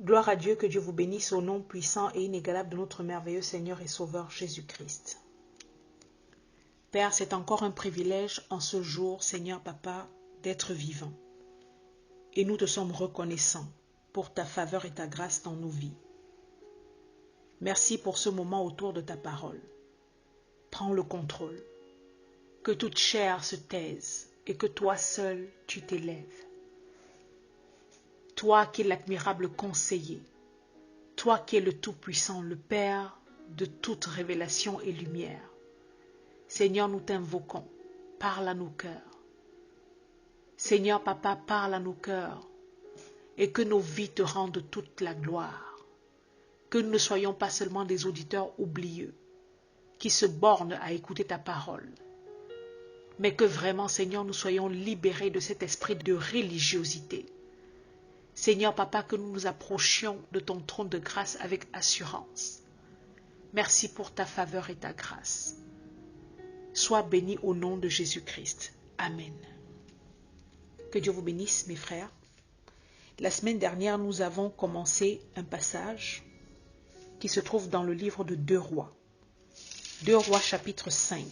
Gloire à Dieu, que Dieu vous bénisse au nom puissant et inégalable de notre merveilleux Seigneur et Sauveur Jésus-Christ. Père, c'est encore un privilège en ce jour, Seigneur Papa, d'être vivant. Et nous te sommes reconnaissants pour ta faveur et ta grâce dans nos vies. Merci pour ce moment autour de ta parole. Prends le contrôle. Que toute chair se taise et que toi seul tu t'élèves. Toi qui es l'admirable conseiller, toi qui es le Tout-Puissant, le Père de toute révélation et lumière. Seigneur, nous t'invoquons, parle à nos cœurs. Seigneur Papa, parle à nos cœurs et que nos vies te rendent toute la gloire. Que nous ne soyons pas seulement des auditeurs oublieux qui se bornent à écouter ta parole, mais que vraiment, Seigneur, nous soyons libérés de cet esprit de religiosité. Seigneur Papa, que nous nous approchions de ton trône de grâce avec assurance. Merci pour ta faveur et ta grâce. Sois béni au nom de Jésus-Christ. Amen. Que Dieu vous bénisse, mes frères. La semaine dernière, nous avons commencé un passage qui se trouve dans le livre de 2 Rois. 2 Rois chapitre 5.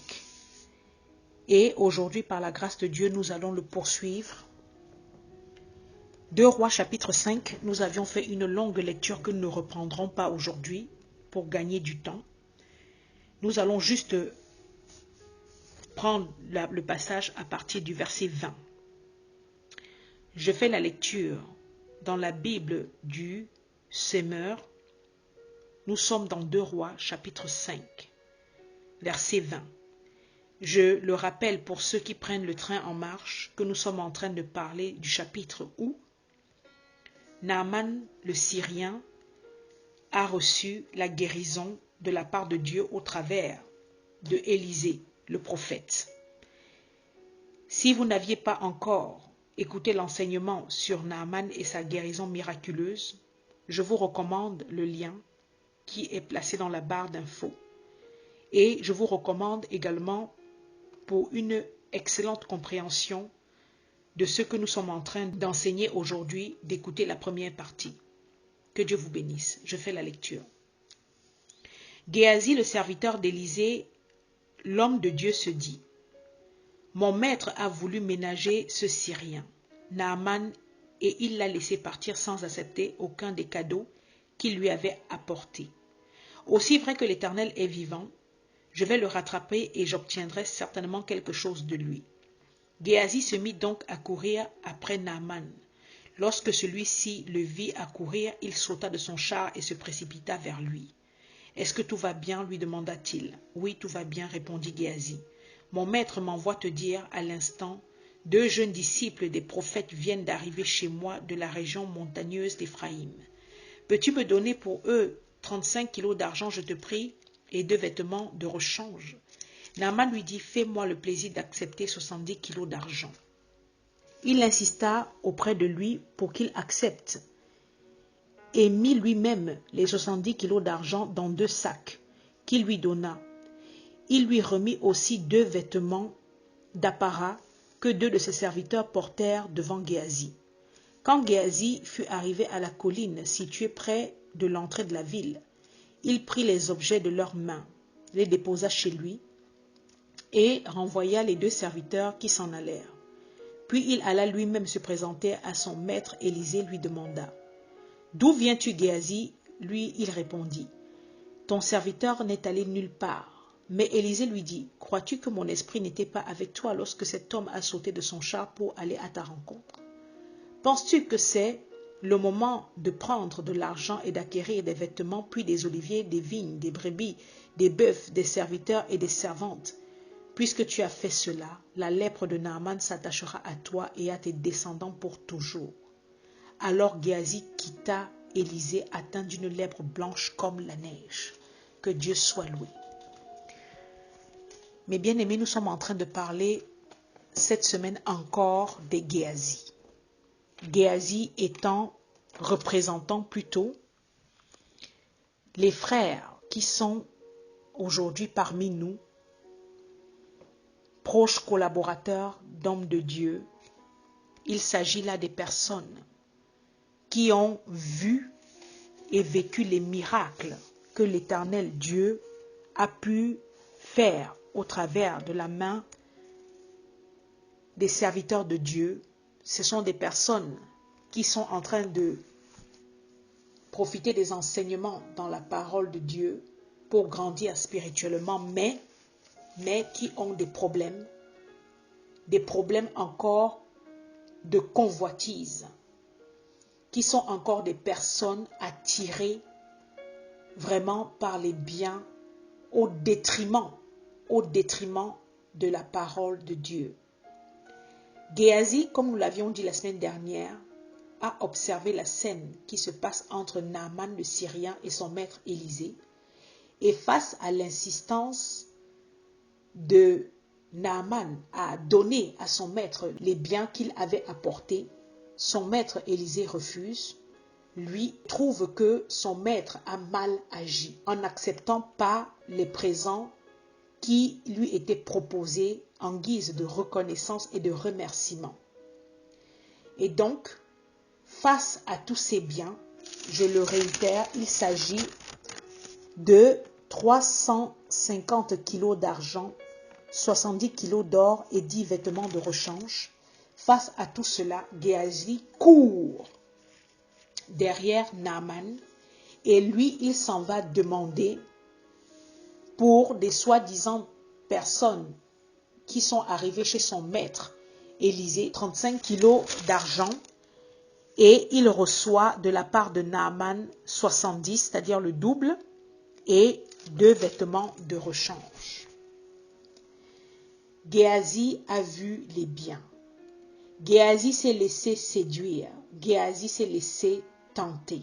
Et aujourd'hui, par la grâce de Dieu, nous allons le poursuivre. 2 Rois chapitre 5, nous avions fait une longue lecture que nous ne reprendrons pas aujourd'hui pour gagner du temps. Nous allons juste prendre le passage à partir du verset 20. Je fais la lecture dans la Bible du Semeur. Nous sommes dans 2 Rois chapitre 5, verset 20. Je le rappelle pour ceux qui prennent le train en marche que nous sommes en train de parler du chapitre où Naaman le Syrien a reçu la guérison de la part de Dieu au travers de Élisée, le prophète. Si vous n'aviez pas encore écouté l'enseignement sur Naaman et sa guérison miraculeuse, je vous recommande le lien qui est placé dans la barre d'infos. Et je vous recommande également, pour une excellente compréhension de ce que nous sommes en train d'enseigner aujourd'hui, d'écouter la première partie. Que Dieu vous bénisse. Je fais la lecture. Géasi, le serviteur d'Élisée, l'homme de Dieu, se dit: mon maître a voulu ménager ce Syrien, Naaman, et il l'a laissé partir sans accepter aucun des cadeaux qu'il lui avait apportés. Aussi vrai que l'Éternel est vivant, je vais le rattraper et j'obtiendrai certainement quelque chose de lui. Géasi se mit donc à courir après Naaman. Lorsque celui-ci le vit accourir, il sauta de son char et se précipita vers lui. « Est-ce que tout va bien ?» lui demanda-t-il. « Oui, tout va bien, répondit Géasi. Mon maître m'envoie te dire à l'instant, 2 jeunes disciples des prophètes viennent d'arriver chez moi de la région montagneuse d'Éphraïm. Peux-tu me donner pour eux 35 kilos d'argent, je te prie, et 2 vêtements de rechange ?» Naaman lui dit: « Fais-moi le plaisir d'accepter 70 kilos d'argent. » Il insista auprès de lui pour qu'il accepte et mit lui-même les 70 kilos d'argent dans 2 sacs qu'il lui donna. Il lui remit aussi 2 vêtements d'apparat que 2 de ses serviteurs portèrent devant Géasi. Quand Géasi fut arrivé à la colline située près de l'entrée de la ville, il prit les objets de leurs mains, les déposa chez lui et renvoya les 2 serviteurs qui s'en allèrent. Puis il alla lui-même se présenter à son maître. Élisée lui demanda: « D'où viens-tu, Géasi ?» Lui, il répondit: « Ton serviteur n'est allé nulle part. » Mais Élisée lui dit: « Crois-tu que mon esprit n'était pas avec toi lorsque cet homme a sauté de son char pour aller à ta rencontre? Penses-tu que c'est le moment de prendre de l'argent et d'acquérir des vêtements, puis des oliviers, des vignes, des brebis, des bœufs, des serviteurs et des servantes? Puisque tu as fait cela, la lèpre de Naaman s'attachera à toi et à tes descendants pour toujours. » Alors Géasi quitta Élisée atteint d'une lèpre blanche comme la neige. Que Dieu soit loué. Mes bien-aimés, nous sommes en train de parler cette semaine encore des Géasi. Géasi représentant plutôt les frères qui sont aujourd'hui parmi nous, proches collaborateurs d'hommes de Dieu. Il s'agit là des personnes qui ont vu et vécu les miracles que l'Éternel Dieu a pu faire au travers de la main des serviteurs de Dieu. Ce sont des personnes qui sont en train de profiter des enseignements dans la parole de Dieu pour grandir spirituellement, mais qui ont des problèmes encore de convoitise, qui sont encore des personnes attirées vraiment par les biens au détriment de la parole de Dieu. Géasi, comme nous l'avions dit la semaine dernière, a observé la scène qui se passe entre Naaman le Syrien et son maître Élisée. Et face à l'insistance de Naaman à donner à son maître les biens qu'il avait apportés, son maître Élisée refuse. Lui trouve que son maître a mal agi en n'acceptant pas les présents qui lui étaient proposés en guise de reconnaissance et de remerciement. Et donc, face à tous ces biens, je le réitère, il s'agit de 350 kilos d'argent, 70 kilos d'or et 10 vêtements de rechange. Face à tout cela, Géasi court derrière Naaman et lui, il s'en va demander pour des soi-disant personnes qui sont arrivées chez son maître Élisée 35 kilos d'argent et il reçoit de la part de Naaman 70, c'est-à-dire le double, et 2 vêtements de rechange. Géasi a vu les biens. Géasi s'est laissé séduire. Géasi s'est laissé tenter.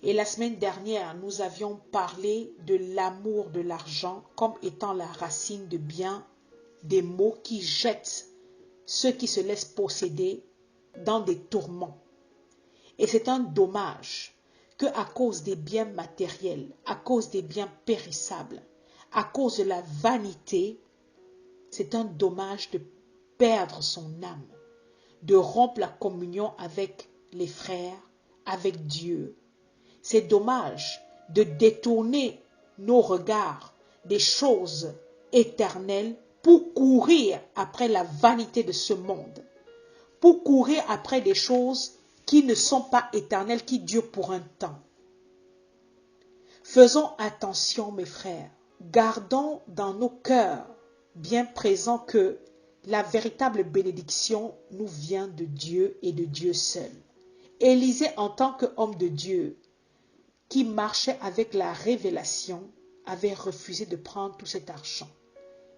Et la semaine dernière, nous avions parlé de l'amour de l'argent comme étant la racine de bien des maux qui jettent ceux qui se laissent posséder dans des tourments. Et c'est un dommage que à cause des biens matériels, à cause des biens périssables, à cause de la vanité, c'est un dommage de perdre son âme, de rompre la communion avec les frères, avec Dieu. C'est dommage de détourner nos regards des choses éternelles pour courir après la vanité de ce monde, pour courir après des choses qui ne sont pas éternelles, qui durent pour un temps. Faisons attention, mes frères. Gardons dans nos cœurs bien présent que la véritable bénédiction nous vient de Dieu et de Dieu seul. Élisée, en tant qu'homme de Dieu, qui marchait avec la révélation, avait refusé de prendre tout cet argent.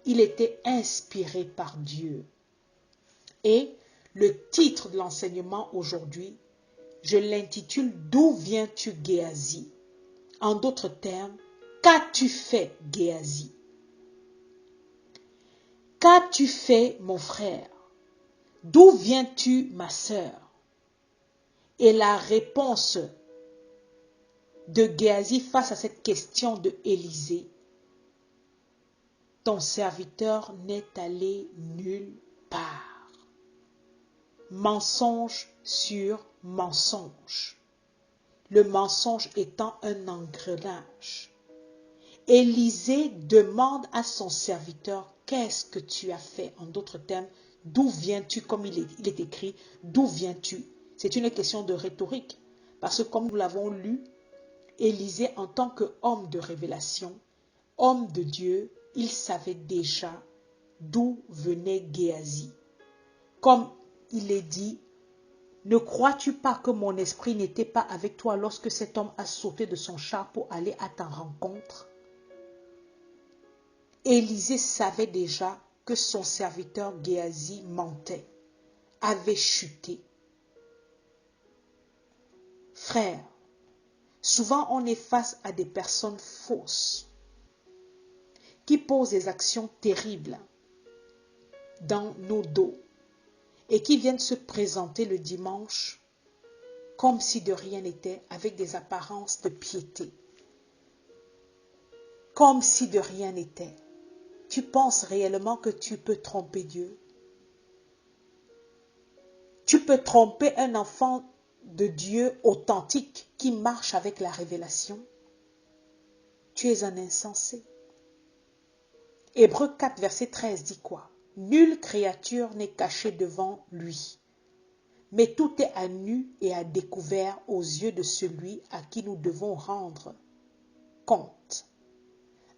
Il était inspiré par Dieu. Et le titre de l'enseignement aujourd'hui, je l'intitule « D'où viens-tu, Géasi ?» En d'autres termes, qu'as-tu fait, Géasi? Qu'as-tu fait, mon frère? D'où viens-tu, ma sœur? Et la réponse de Géasi face à cette question de Élisée: ton serviteur n'est allé nulle part. Mensonge sur mensonge. Le mensonge étant un engrenage. Élisée demande à son serviteur: qu'est-ce que tu as fait? En d'autres termes, d'où viens-tu? Comme il est écrit, d'où viens-tu? C'est une question de rhétorique. Parce que comme nous l'avons lu, Élisée, en tant qu'homme de révélation, homme de Dieu, il savait déjà d'où venait Géasi. Comme il est dit: ne crois-tu pas que mon esprit n'était pas avec toi lorsque cet homme a sauté de son char pour aller à ta rencontre? Élisée savait déjà que son serviteur Géasi mentait, avait chuté. Frère, souvent on est face à des personnes fausses qui posent des actions terribles dans nos dos et qui viennent se présenter le dimanche comme si de rien n'était, avec des apparences de piété. Comme si de rien n'était. Tu penses réellement que tu peux tromper Dieu? Tu peux tromper un enfant de Dieu authentique qui marche avec la révélation, tu es un insensé. Hébreux 4, verset 13 dit quoi? Nulle créature n'est cachée devant lui, mais tout est à nu et à découvert aux yeux de celui à qui nous devons rendre compte.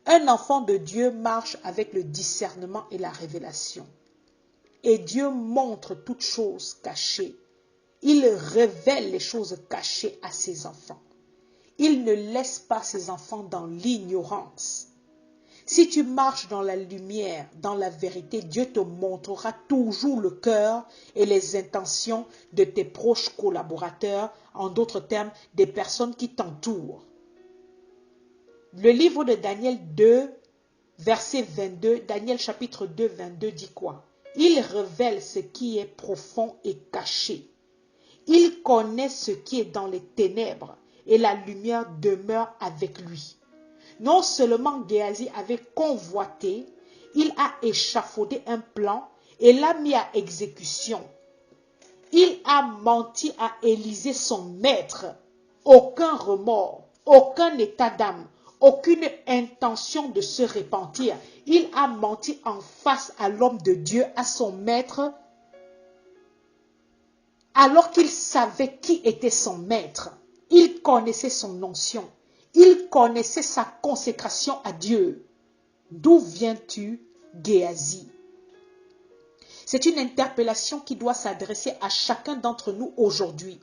Un enfant de Dieu marche avec le discernement et la révélation. Et Dieu montre toutes choses cachées. Il révèle les choses cachées à ses enfants. Il ne laisse pas ses enfants dans l'ignorance. Si tu marches dans la lumière, dans la vérité, Dieu te montrera toujours le cœur et les intentions de tes proches collaborateurs, en d'autres termes, des personnes qui t'entourent. Le livre de Daniel 2, verset 22, Daniel chapitre 2, 22 dit quoi? Il révèle ce qui est profond et caché. Il connaît ce qui est dans les ténèbres et la lumière demeure avec lui. Non seulement Géasi avait convoité, il a échafaudé un plan et l'a mis à exécution. Il a menti à Élisée son maître. Aucun remords, aucun état d'âme, aucune intention de se repentir. Il a menti en face à l'homme de Dieu, à son maître, alors qu'il savait qui était son maître. Il connaissait son onction. Il connaissait sa consécration à Dieu. D'où viens-tu, Géasi? C'est une interpellation qui doit s'adresser à chacun d'entre nous aujourd'hui,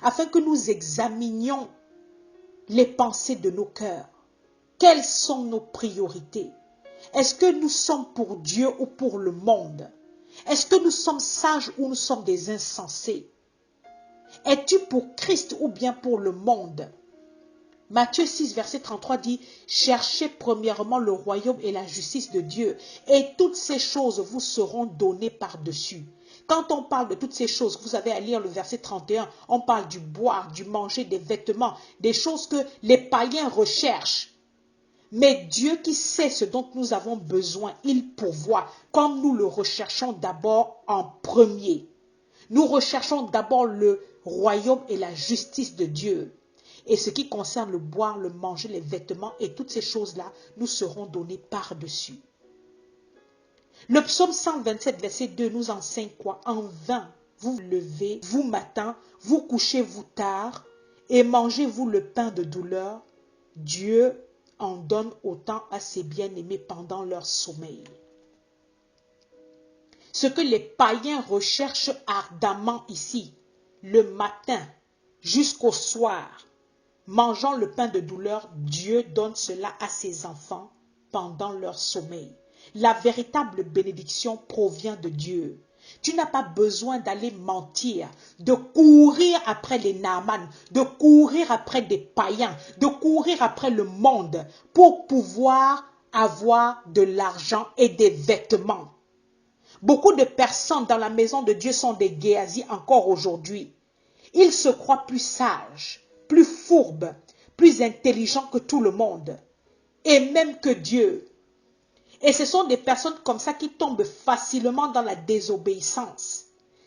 afin que nous examinions les pensées de nos cœurs. Quelles sont nos priorités? Est-ce que nous sommes pour Dieu ou pour le monde? Est-ce que nous sommes sages ou nous sommes des insensés? Es-tu pour Christ ou bien pour le monde? Matthieu 6, verset 33 dit, « Cherchez premièrement le royaume et la justice de Dieu, et toutes ces choses vous seront données par-dessus. » Quand on parle de toutes ces choses, vous avez à lire le verset 31, on parle du boire, du manger, des vêtements, des choses que les païens recherchent. Mais Dieu qui sait ce dont nous avons besoin, il pourvoit, comme nous le recherchons d'abord en premier. Nous recherchons d'abord le royaume et la justice de Dieu. Et ce qui concerne le boire, le manger, les vêtements et toutes ces choses-là, nous seront donnés par-dessus. Le psaume 127, verset 2 nous enseigne quoi? En vain, vous vous levez, vous matin, vous couchez-vous tard et mangez-vous le pain de douleur. Dieu en donne autant à ses bien-aimés pendant leur sommeil. Ce que les païens recherchent ardemment ici, le matin jusqu'au soir, mangeant le pain de douleur, Dieu donne cela à ses enfants pendant leur sommeil. La véritable bénédiction provient de Dieu. Tu n'as pas besoin d'aller mentir, de courir après les Naaman, de courir après des païens, de courir après le monde pour pouvoir avoir de l'argent et des vêtements. Beaucoup de personnes dans la maison de Dieu sont des Géasi encore aujourd'hui. Ils se croient plus sages, plus fourbes, plus intelligents que tout le monde, et même que Dieu. Et ce sont des personnes comme ça qui tombent facilement dans la désobéissance,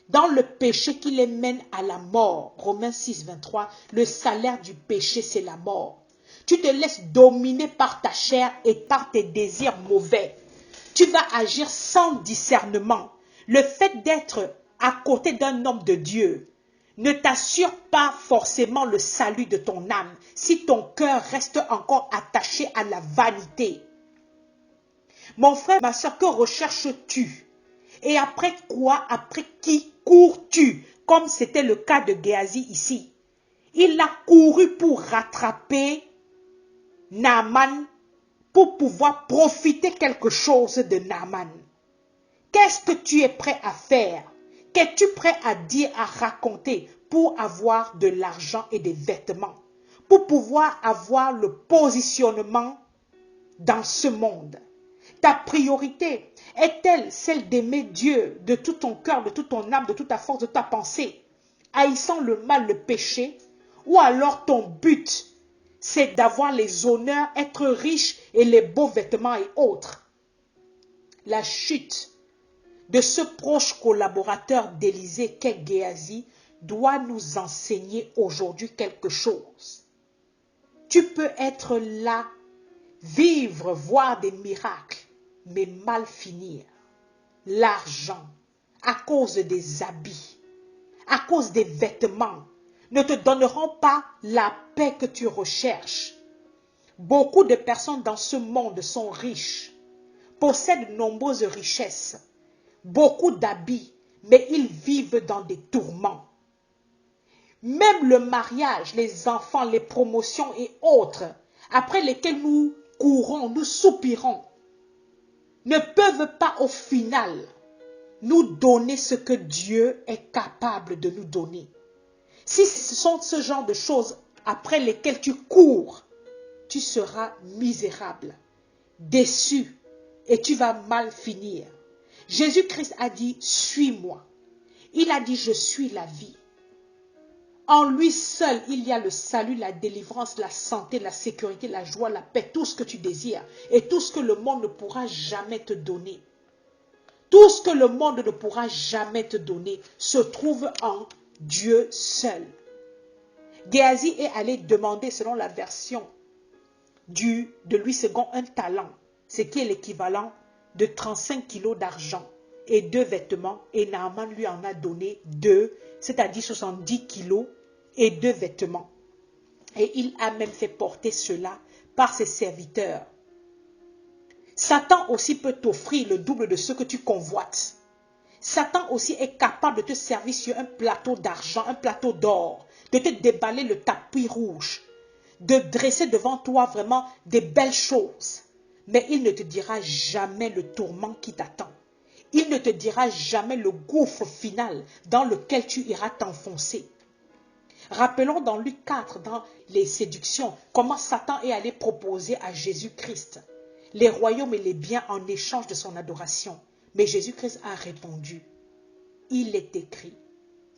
dans le péché qui les mène à la mort. Romains 6, 23, le salaire du péché, c'est la mort. Tu te laisses dominer par ta chair et par tes désirs mauvais. Tu vas agir sans discernement. Le fait d'être à côté d'un homme de Dieu ne t'assure pas forcément le salut de ton âme si ton cœur reste encore attaché à la vanité. Mon frère, ma soeur, que recherches-tu? Et après quoi, après qui cours-tu? Comme c'était le cas de Géasi ici. Il a couru pour rattraper Naaman, pour pouvoir profiter quelque chose de Naaman. Qu'est-ce que tu es prêt à faire? Qu'es-tu prêt à dire, à raconter pour avoir de l'argent et des vêtements? Pour pouvoir avoir le positionnement dans ce monde? Ta priorité est-elle celle d'aimer Dieu de tout ton cœur, de toute ton âme, de toute ta force, de ta pensée, haïssant le mal, le péché? Ou alors ton but, c'est d'avoir les honneurs, être riche et les beaux vêtements et autres? La chute de ce proche collaborateur d'Élisée qu'est Géasi doit nous enseigner aujourd'hui quelque chose. Tu peux être là, vivre, voir des miracles, mais mal finir. L'argent, à cause des habits, à cause des vêtements, ne te donneront pas la paix que tu recherches. Beaucoup de personnes dans ce monde sont riches, possèdent de nombreuses richesses, beaucoup d'habits, mais ils vivent dans des tourments. Même le mariage, les enfants, les promotions et autres, après lesquels nous courons, nous soupirons, ne peuvent pas au final nous donner ce que Dieu est capable de nous donner. Si ce sont ce genre de choses après lesquelles tu cours, tu seras misérable, déçu et tu vas mal finir. Jésus-Christ a dit, suis-moi. Il a dit, je suis la vie. En lui seul, il y a le salut, la délivrance, la santé, la sécurité, la joie, la paix, tout ce que tu désires et tout ce que le monde ne pourra jamais te donner. Tout ce que le monde ne pourra jamais te donner se trouve en Dieu seul. Géasi est allé demander, selon la version de Louis II, un talent, ce qui est l'équivalent de 35 kilos d'argent et 2 vêtements. Et Naaman lui en a donné 2, c'est-à-dire 70 kilos et 2 vêtements. Et il a même fait porter cela par ses serviteurs. Satan aussi peut t'offrir le double de ce que tu convoites. Satan aussi est capable de te servir sur un plateau d'argent, un plateau d'or, de te déballer le tapis rouge, de dresser devant toi vraiment des belles choses. Mais il ne te dira jamais le tourment qui t'attend. Il ne te dira jamais le gouffre final dans lequel tu iras t'enfoncer. Rappelons dans Luc 4, dans les séductions, comment Satan est allé proposer à Jésus-Christ les royaumes et les biens en échange de son adoration. Mais Jésus-Christ a répondu, il est écrit,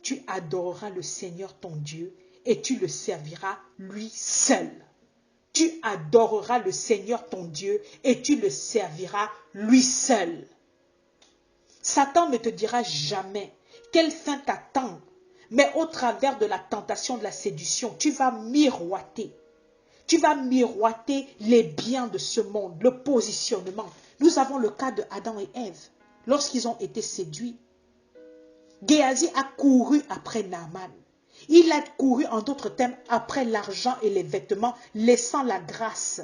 tu adoreras le Seigneur ton Dieu et tu le serviras lui seul. Tu adoreras le Seigneur ton Dieu et tu le serviras lui seul. Satan ne te dira jamais quelle fin t'attend, mais au travers de la tentation de la séduction, tu vas miroiter. Tu vas miroiter les biens de ce monde, le positionnement. Nous avons le cas de Adam et Ève, lorsqu'ils ont été séduits. Géasi a couru après Naaman. Il a couru en d'autres termes après l'argent et les vêtements, laissant la grâce,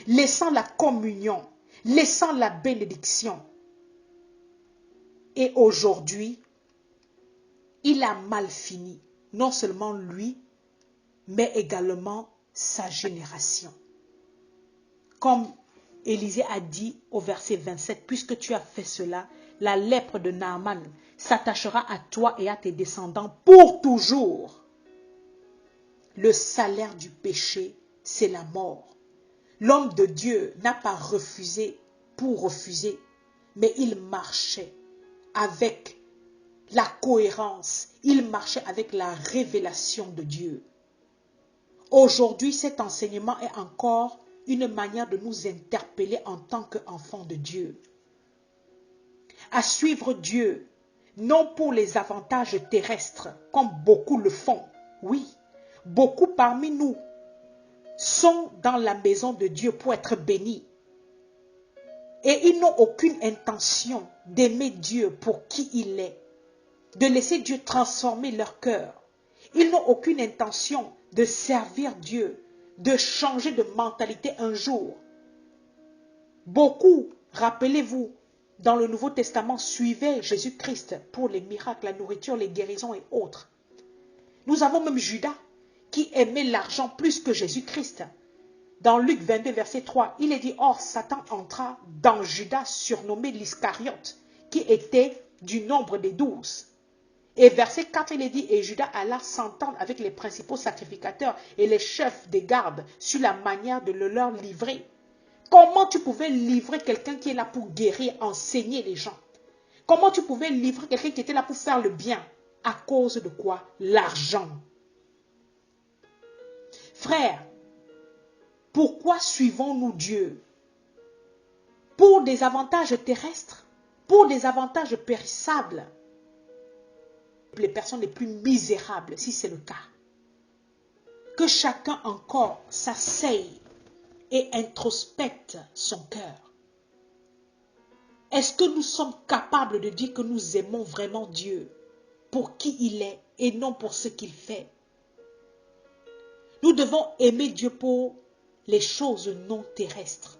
laissant la communion, laissant la bénédiction. Et aujourd'hui, il a mal fini, non seulement lui, mais également sa génération. Comme Élisée a dit au verset 27, puisque tu as fait cela, la lèpre de Naaman s'attachera à toi et à tes descendants pour toujours. Le salaire du péché, c'est la mort. L'homme de Dieu n'a pas refusé pour refuser, mais il marchait avec la cohérence, il marchait avec la révélation de Dieu. Aujourd'hui, cet enseignement est encore une manière de nous interpeller en tant qu'enfants de Dieu. À suivre Dieu, non pour les avantages terrestres, comme beaucoup le font. Oui, beaucoup parmi nous sont dans la maison de Dieu pour être bénis. Et ils n'ont aucune intention d'aimer Dieu pour qui il est, de laisser Dieu transformer leur cœur. Ils n'ont aucune intention de servir Dieu, de changer de mentalité un jour. Beaucoup, rappelez-vous, dans le Nouveau Testament, suivaient Jésus-Christ pour les miracles, la nourriture, les guérisons et autres. Nous avons même Judas qui aimait l'argent plus que Jésus-Christ. Dans Luc 22, verset 3, il est dit, or Satan entra dans Judas surnommé l'Iscariote, qui était du nombre des 12. Et verset 4, il est dit, et Judas alla s'entendre avec les principaux sacrificateurs et les chefs des gardes sur la manière de le leur livrer. Comment tu pouvais livrer quelqu'un qui est là pour guérir, enseigner les gens? Comment tu pouvais livrer quelqu'un qui était là pour faire le bien? À cause de quoi? L'argent. Frères, pourquoi suivons-nous Dieu? Pour des avantages terrestres? Pour des avantages périssables? les personnes les plus misérables, si c'est le cas. Que chacun encore s'asseye et introspecte son cœur. Est-ce que nous sommes capables de dire que nous aimons vraiment Dieu pour qui il est et non pour ce qu'il fait? Nous devons aimer Dieu pour les choses non terrestres,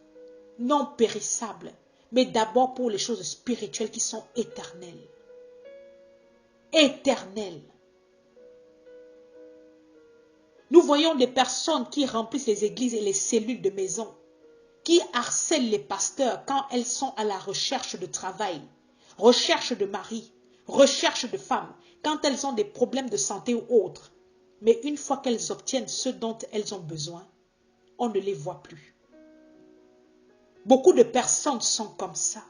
non périssables, mais d'abord pour les choses spirituelles qui sont éternelles. Éternelles. Nous voyons des personnes qui remplissent les églises et les cellules de maison, qui harcèlent les pasteurs quand elles sont à la recherche de travail, recherche de mari, recherche de femme, quand elles ont des problèmes de santé ou autres. Mais une fois qu'elles obtiennent ce dont elles ont besoin, on ne les voit plus. Beaucoup de personnes sont comme ça.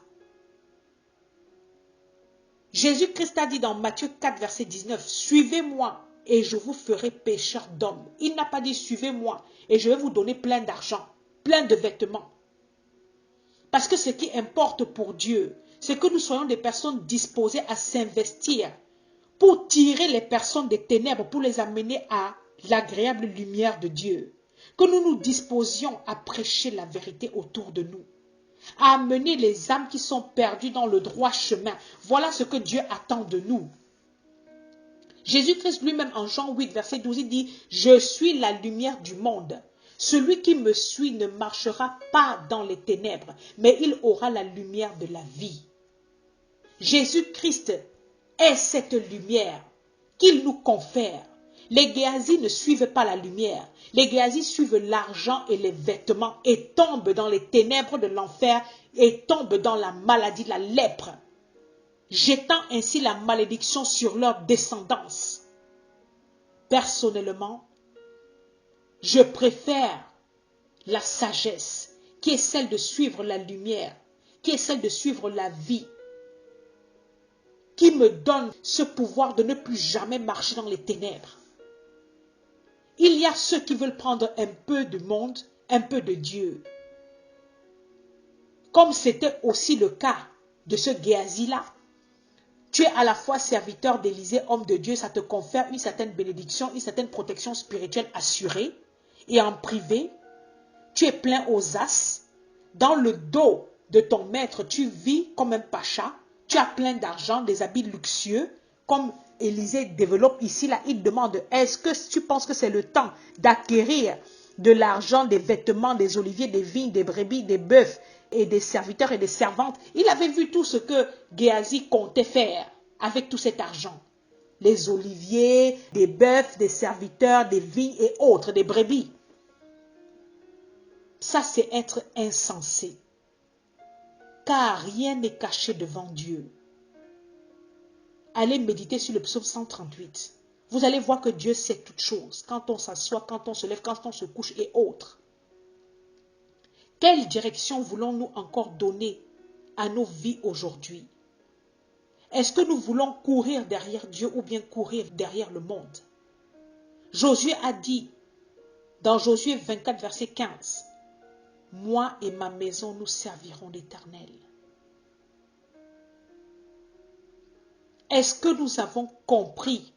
Jésus-Christ a dit dans Matthieu 4, verset 19, « Suivez-moi et je vous ferai pécheurs d'hommes. » Il n'a pas dit « Suivez-moi et je vais vous donner plein d'argent, plein de vêtements. » Parce que ce qui importe pour Dieu, c'est que nous soyons des personnes disposées à s'investir pour tirer les personnes des ténèbres, pour les amener à l'agréable lumière de Dieu. Que nous nous disposions à prêcher la vérité autour de nous, à amener les âmes qui sont perdues dans le droit chemin. Voilà ce que Dieu attend de nous. Jésus-Christ lui-même en Jean 8, verset 12, il dit « Je suis la lumière du monde. Celui qui me suit ne marchera pas dans les ténèbres, mais il aura la lumière de la vie. » Jésus-Christ est cette lumière qu'il nous confère. Les Géasis ne suivent pas la lumière. Les Géasis suivent l'argent et les vêtements et tombent dans les ténèbres de l'enfer et tombent dans la maladie, la lèpre, jetant ainsi la malédiction sur leur descendance. Personnellement, je préfère la sagesse qui est celle de suivre la lumière, qui est celle de suivre la vie, qui me donne ce pouvoir de ne plus jamais marcher dans les ténèbres. Il y a ceux qui veulent prendre un peu du monde, un peu de Dieu. Comme c'était aussi le cas de ce Géasi-là. Tu es à la fois serviteur d'Élisée, homme de Dieu, ça te confère une certaine bénédiction, une certaine protection spirituelle assurée. Et en privé, tu es plein aux as. Dans le dos de ton maître, tu vis comme un pacha. Tu as plein d'argent, des habits luxueux, comme Élisée développe ici, là, il demande, est-ce que tu penses que c'est le temps d'acquérir de l'argent, des vêtements, des oliviers, des vignes, des brebis, des bœufs et des serviteurs et des servantes? Il avait vu tout ce que Géasi comptait faire avec tout cet argent. Les oliviers, des bœufs, des serviteurs, des vignes et autres, des brebis. Ça, c'est être insensé. Car rien n'est caché devant Dieu. Allez méditer sur le psaume 138. Vous allez voir que Dieu sait toutes choses. Quand on s'assoit, quand on se lève, quand on se couche et autres. Quelle direction voulons-nous encore donner à nos vies aujourd'hui? Est-ce que nous voulons courir derrière Dieu ou bien courir derrière le monde? Josué a dit dans Josué 24, verset 15, « Moi et ma maison, nous servirons l'Éternel. » Est-ce que nous avons compris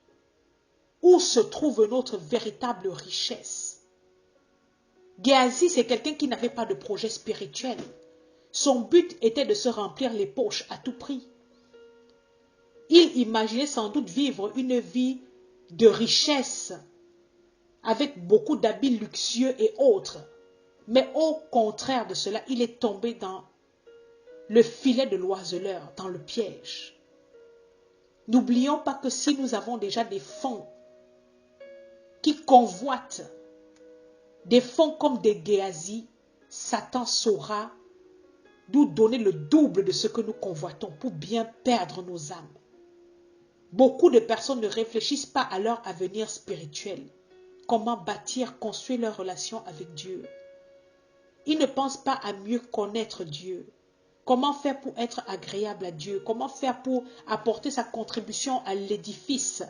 où se trouve notre véritable richesse? Géasi, c'est quelqu'un qui n'avait pas de projet spirituel. Son but était de se remplir les poches à tout prix. Il imaginait sans doute vivre une vie de richesse avec beaucoup d'habits luxueux et autres. Mais au contraire de cela, il est tombé dans le filet de l'oiseleur, dans le piège. N'oublions pas que si nous avons déjà des fonds qui convoitent, des fonds comme des Géasi, Satan saura nous donner le double de ce que nous convoitons pour bien perdre nos âmes. Beaucoup de personnes ne réfléchissent pas à leur avenir spirituel. Comment bâtir, construire leur relation avec Dieu. Ils ne pensent pas à mieux connaître Dieu. Comment faire pour être agréable à Dieu? Comment faire pour apporter sa contribution à l'édifice,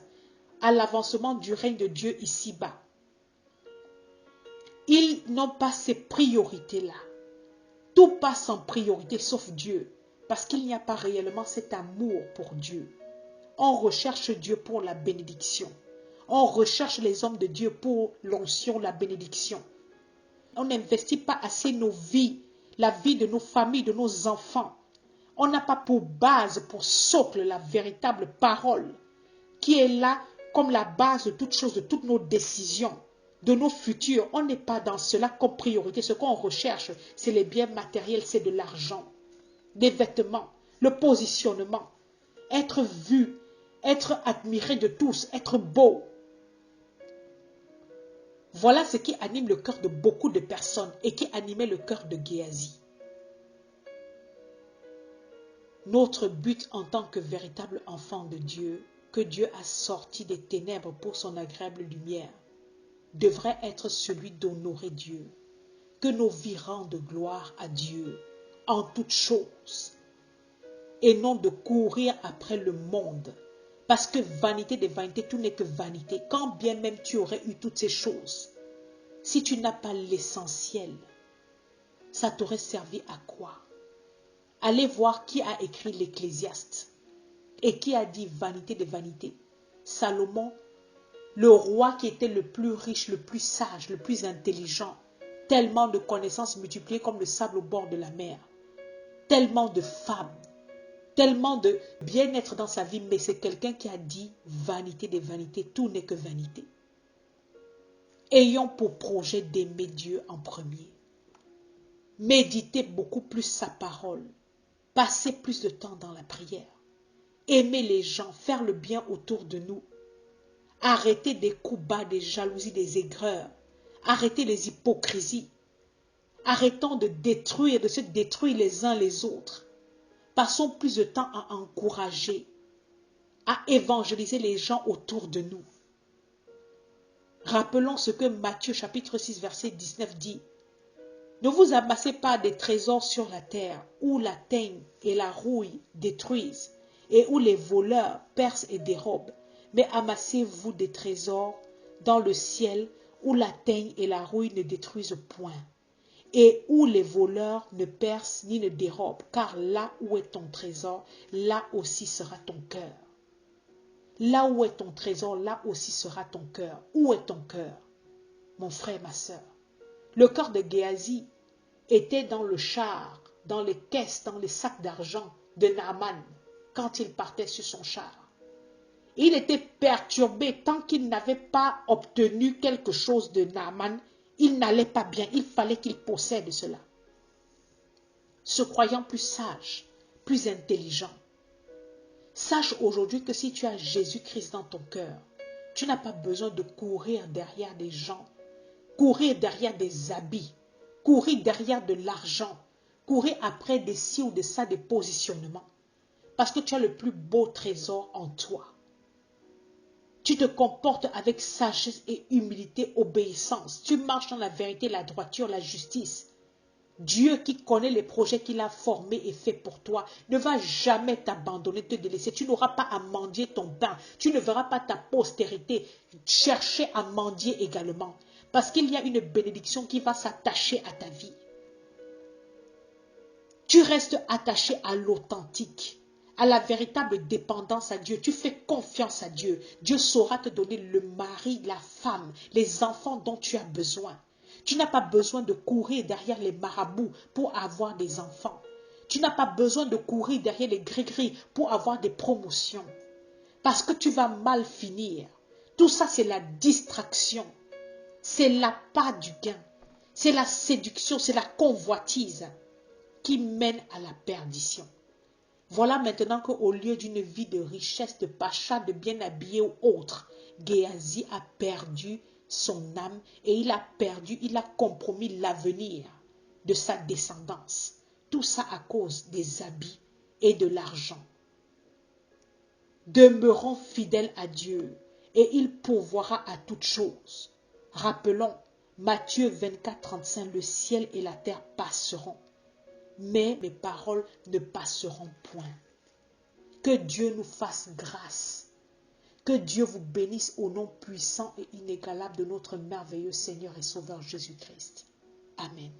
à l'avancement du règne de Dieu ici-bas? Ils n'ont pas ces priorités-là. Tout passe en priorité sauf Dieu, parce qu'il n'y a pas réellement cet amour pour Dieu. On recherche Dieu pour la bénédiction. On recherche les hommes de Dieu pour l'onction, la bénédiction. On n'investit pas assez nos vies, la vie de nos familles, de nos enfants. On n'a pas pour base, pour socle, la véritable parole qui est là comme la base de toutes choses, de toutes nos décisions, de nos futurs. On n'est pas dans cela comme priorité. Ce qu'on recherche, c'est les biens matériels, c'est de l'argent, des vêtements, le positionnement, être vu, être admiré de tous, être beau. Voilà ce qui anime le cœur de beaucoup de personnes et qui animait le cœur de Géasi. Notre but en tant que véritable enfant de Dieu, que Dieu a sorti des ténèbres pour son agréable lumière, devrait être celui d'honorer Dieu, que nos vies rendent gloire à Dieu en toutes choses, et non de courir après le monde. Parce que vanité des vanités, tout n'est que vanité. Quand bien même tu aurais eu toutes ces choses, si tu n'as pas l'essentiel, ça t'aurait servi à quoi? Allez voir qui a écrit l'Ecclésiaste et qui a dit vanité des vanités. Salomon, le roi qui était le plus riche, le plus sage, le plus intelligent, tellement de connaissances multipliées comme le sable au bord de la mer, tellement de femmes, tellement de bien-être dans sa vie, mais c'est quelqu'un qui a dit vanité des vanités, tout n'est que vanité. Ayons pour projet d'aimer Dieu en premier. Méditer beaucoup plus sa parole. Passer plus de temps dans la prière. Aimer les gens, faire le bien autour de nous. Arrêter des coups bas, des jalousies, des aigreurs. Arrêter les hypocrisies. Arrêtons de se détruire les uns les autres. Passons plus de temps à encourager, à évangéliser les gens autour de nous. Rappelons ce que Matthieu chapitre 6 verset 19 dit. Ne vous amassez pas des trésors sur la terre, où la teigne et la rouille détruisent, et où les voleurs percent et dérobent, mais amassez-vous des trésors dans le ciel, où la teigne et la rouille ne détruisent point, et où les voleurs ne percent ni ne dérobent, car là où est ton trésor, là aussi sera ton cœur. Là où est ton trésor, là aussi sera ton cœur. Où est ton cœur, mon frère, ma soeur? Le cœur de Géasi était dans le char, dans les caisses, dans les sacs d'argent de Naaman quand il partait sur son char. Il était perturbé tant qu'il n'avait pas obtenu quelque chose de Naaman. Il n'allait pas bien, il fallait qu'il possède cela. Se croyant plus sage, plus intelligent. Sache aujourd'hui que si tu as Jésus-Christ dans ton cœur, tu n'as pas besoin de courir derrière des gens, courir derrière des habits, courir derrière de l'argent, courir après des ci ou de ça, des positionnements. Parce que tu as le plus beau trésor en toi. Tu te comportes avec sagesse et humilité, obéissance. Tu marches dans la vérité, la droiture, la justice. Dieu qui connaît les projets qu'il a formés et fait pour toi ne va jamais t'abandonner, te délaisser. Tu n'auras pas à mendier ton pain. Tu ne verras pas ta postérité chercher à mendier également. Parce qu'il y a une bénédiction qui va s'attacher à ta vie. Tu restes attaché à l'authentique, à la véritable dépendance à Dieu. Tu fais confiance à Dieu. Dieu saura te donner le mari, la femme, les enfants dont tu as besoin. Tu n'as pas besoin de courir derrière les marabouts pour avoir des enfants. Tu n'as pas besoin de courir derrière les gris-gris pour avoir des promotions. Parce que tu vas mal finir. Tout ça, c'est la distraction. C'est l'appât du gain. C'est la séduction, c'est la convoitise qui mène à la perdition. Voilà maintenant qu'au lieu d'une vie de richesse, de pacha, de bien habillé ou autre, Géasi a perdu son âme et il a compromis l'avenir de sa descendance. Tout ça à cause des habits et de l'argent. Demeurons fidèles à Dieu et il pourvoira à toutes choses. Rappelons Matthieu 24, 35, le ciel et la terre passeront, mais mes paroles ne passeront point. Que Dieu nous fasse grâce. Que Dieu vous bénisse au nom puissant et inégalable de notre merveilleux Seigneur et Sauveur Jésus-Christ. Amen.